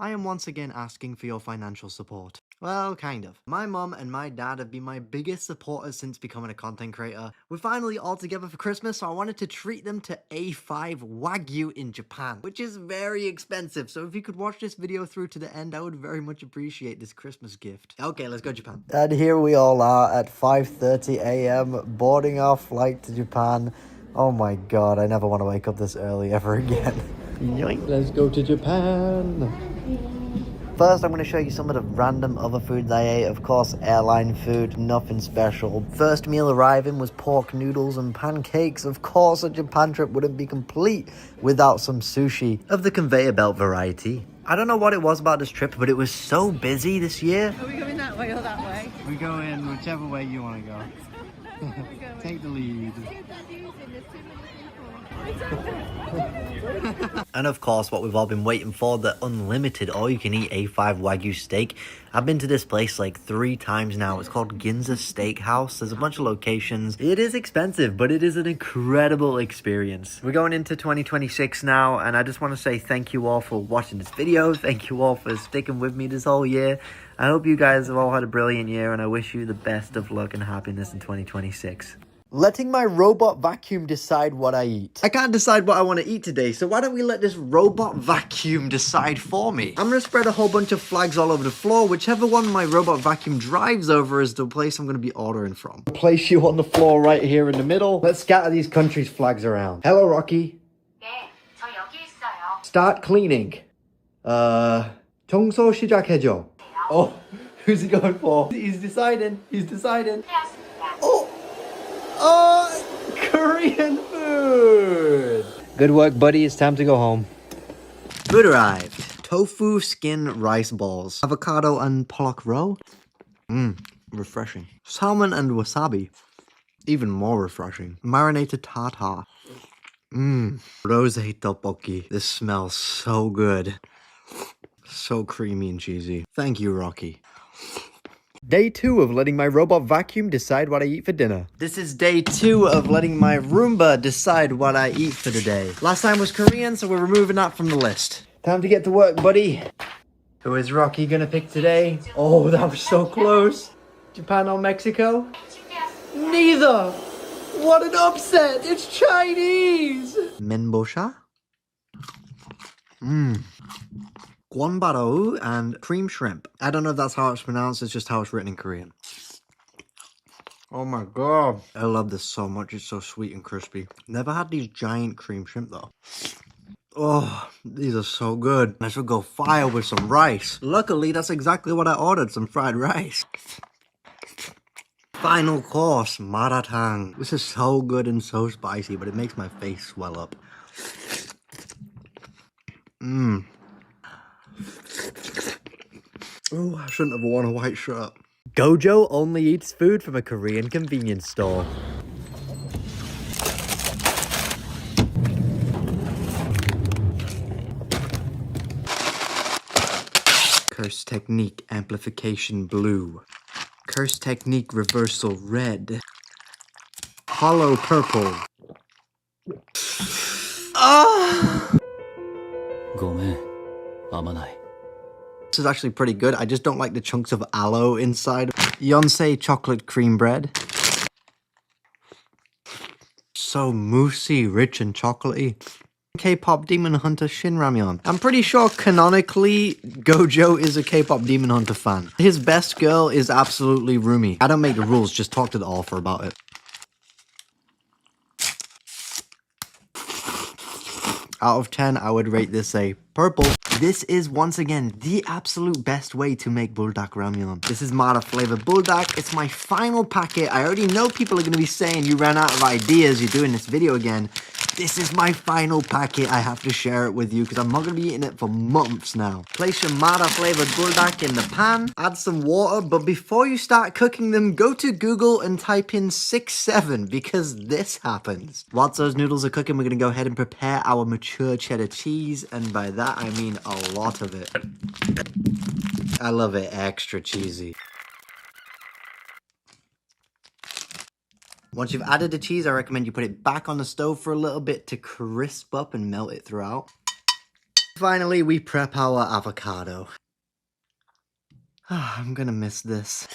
I am once again asking for your financial support. Well, kind of. My mum and my dad have been my biggest supporters since becoming a content creator. We're finally all together for Christmas, so I wanted to treat them to A5 Wagyu in Japan, which is very expensive. So if you could watch this video through to the end, I would very much appreciate this Christmas gift. Okay, let's go Japan. And here we all are at 5:30 a.m. boarding our flight to Japan. Oh my god, I never want to wake up this early ever again. Yoink, let's go to Japan. First, I'm going to show you some of the random other foods I ate. Of course, airline food, nothing special. First meal arriving was pork noodles and pancakes. Of course, a Japan trip wouldn't be complete without some sushi of the conveyor belt variety. I don't know what it was about this trip, but it was so busy this year. Are we going that way or that way? We go in whichever way you want to go. Take the lead. And of course, what we've all been waiting for, the unlimited all-you-can-eat A5 Wagyu steak. I've been to this place like 3 times now. It's called Ginza Steakhouse. There's a bunch of locations. It is expensive, but it is an incredible experience. We're going into 2026 now, and I just want to say thank you all for watching this video. Thank you all for sticking with me this whole year. I hope you guys have all had a brilliant year, and I wish you the best of luck and happiness in 2026. Letting my robot vacuum decide what I eat. I can't decide what I want to eat today, so why don't we let this robot vacuum decide for me? I'm going to spread a whole bunch of flags all over the floor. Whichever one my robot vacuum drives over is the place I'm going to be ordering from. I'll place you on the floor right here in the middle. Let's scatter these countries' flags around. Hello, Rocky. Start cleaning. 청소 시작해줘. Oh, who's he going for? He's deciding. He's deciding. Oh! Oh, Korean food! Good work, buddy. It's time to go home. Food arrived. Tofu skin rice balls. Avocado and pollock roe. Refreshing. Salmon and wasabi. Even more refreshing. Marinated tartar. Rose tteokbokki. This smells so good. So creamy and cheesy. Thank you, Rocky. Day 2 of letting my robot vacuum decide what I eat for dinner. This is day 2 of letting my Roomba decide what I eat for the day. Last time was Korean, so we're removing that from the list. Time to get to work, buddy. Who is Rocky gonna pick today? Oh, that was so close. Japan or Mexico? Neither! What an upset! It's Chinese! Menbosha? Guanbarao and cream shrimp. I don't know if that's how it's pronounced, it's just how it's written in Korean. Oh my god. I love this so much, it's so sweet and crispy. Never had these giant cream shrimp though. Oh, these are so good. This would go fire with some rice. Luckily, that's exactly what I ordered, some fried rice. Final course, maratang. This is so good and so spicy, but it makes my face swell up. Oh, I shouldn't have worn a white shirt. Gojo only eats food from a Korean convenience store. Curse technique amplification blue. Curse technique reversal red. Hollow purple. Ah! This is actually pretty good. I just don't like the chunks of aloe inside. Yonsei chocolate cream bread. So moussey, rich and chocolatey. K-pop Demon Hunter Shin Ramyeon. I'm pretty sure canonically Gojo is a K-pop Demon Hunter fan. His best girl is absolutely Rumi. I don't make the rules, just talk to the author about it. Out of 10, I would rate this a purple. This is, once again, the absolute best way to make buldak ramyeon. This is Mara flavored buldak. It's my final packet. I already know people are going to be saying you ran out of ideas, you're doing this video again. This is my final packet. I have to share it with you because I'm not going to be eating it for months now. Place your Mara flavored buldak in the pan. Add some water, but before you start cooking them, go to Google and type in 6-7 because this happens. Whilst those noodles are cooking, we're going to go ahead and prepare our mature cheddar cheese, and by that I mean a lot of it. I love it extra cheesy. Once you've added the cheese, I recommend you put it back on the stove for a little bit to crisp up and melt it throughout. Finally, we prep our avocado. I'm gonna miss this.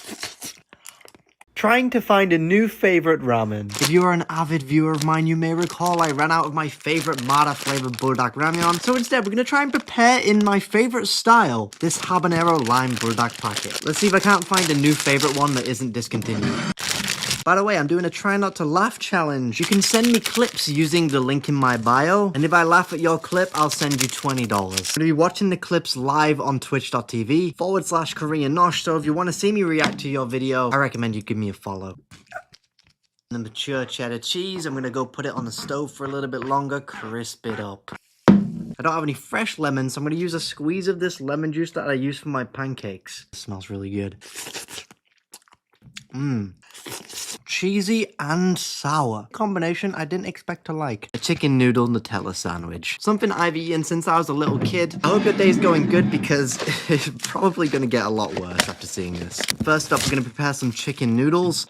Trying to find a new favorite ramen. If you're an avid viewer of mine, you may recall I ran out of my favorite Mara flavored buldak ramyeon. So instead, we're gonna try and prepare in my favorite style, this habanero lime buldak packet. Let's see if I can't find a new favorite one that isn't discontinued. By the way, I'm doing a try not to laugh challenge. You can send me clips using the link in my bio, and if I laugh at your clip, I'll send you $20. I'm gonna be watching the clips live on twitch.tv/Koreanosh, so if you want to see me react to your video, I recommend you give me a follow. The mature cheddar cheese, I'm gonna go put it on the stove for a little bit longer, crisp it up. I don't have any fresh lemons, so I'm gonna use a squeeze of this lemon juice that I use for my pancakes. It smells really good. Cheesy and sour. Combination I didn't expect to like. A chicken noodle Nutella sandwich. Something I've eaten since I was a little kid. I hope your day's going good because it's probably going to get a lot worse after seeing this. First up, we're going to prepare some chicken noodles,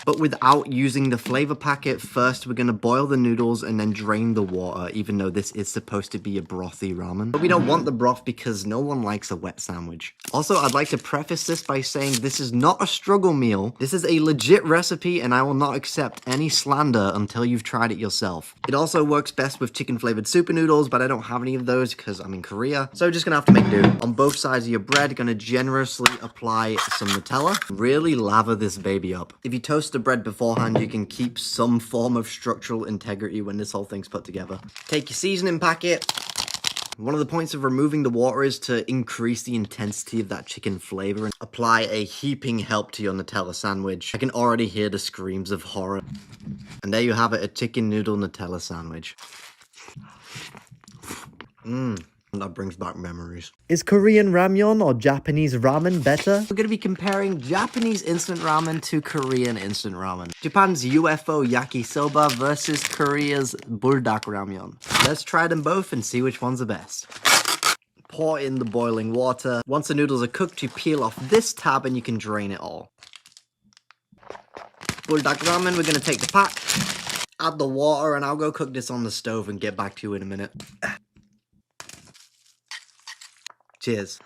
but without using the flavor packet. First, we're going to boil the noodles and then drain the water, even though this is supposed to be a brothy ramen. But we don't want the broth because no one likes a wet sandwich. Also, I'd like to preface this by saying this is not a struggle meal. This is a legit recipe and I will not accept any slander until you've tried it yourself. It also works best with chicken flavored super noodles, but I don't have any of those because I'm in Korea. So just gonna have to make do. On both sides of your bread, gonna generously apply some Nutella. Really lather this baby up. If you toast the bread beforehand, you can keep some form of structural integrity when this whole thing's put together. Take your seasoning packet. One of the points of removing the water is to increase the intensity of that chicken flavor and apply a heaping help to your Nutella sandwich. I can already hear the screams of horror. And there you have it, a chicken noodle Nutella sandwich. That brings back memories. Is Korean ramyeon or Japanese ramen better? We're going to be comparing Japanese instant ramen to Korean instant ramen. Japan's UFO yakisoba versus Korea's buldak ramyeon. Let's try them both and see which one's the best. Pour in the boiling water. Once the noodles are cooked, you peel off this tab and you can drain it all. Buldak ramen, we're going to take the pack, add the water, and I'll go cook this on the stove and get back to you in a minute. Cheers.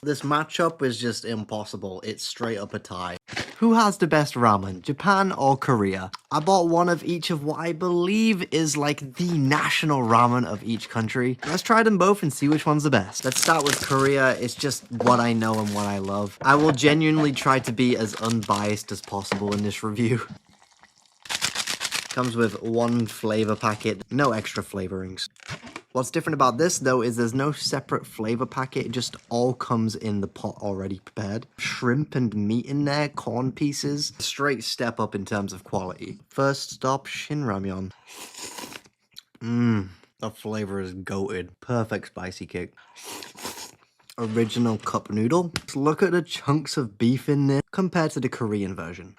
This matchup is just impossible. It's straight up a tie. Who has the best ramen, Japan or Korea? I bought one of each of what I believe is like the national ramen of each country. Let's try them both and see which one's the best. Let's start with Korea. It's just what I know and what I love. I will genuinely try to be as unbiased as possible in this review. Comes with one flavor packet, no extra flavorings. What's different about this, though, is there's no separate flavor packet. It just all comes in the pot already prepared. Shrimp and meat in there, corn pieces. Straight step up in terms of quality. First stop, Shin Ramyeon. The flavor is goated. Perfect spicy kick. Original cup noodle. Just look at the chunks of beef in there compared to the Korean version.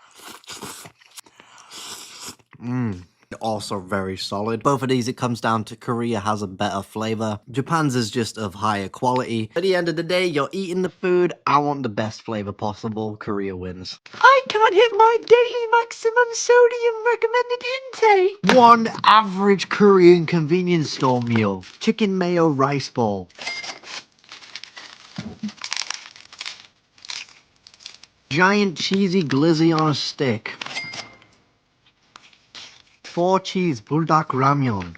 Also very solid. Both of these, it comes down to Korea has a better flavor. Japan's is just of higher quality. At the end of the day, you're eating the food. I want the best flavor possible. Korea wins. I can't hit my daily maximum sodium recommended intake. One average Korean convenience store meal. Chicken mayo rice ball. Giant cheesy glizzy on a stick. 4 cheese buldak ramyeon.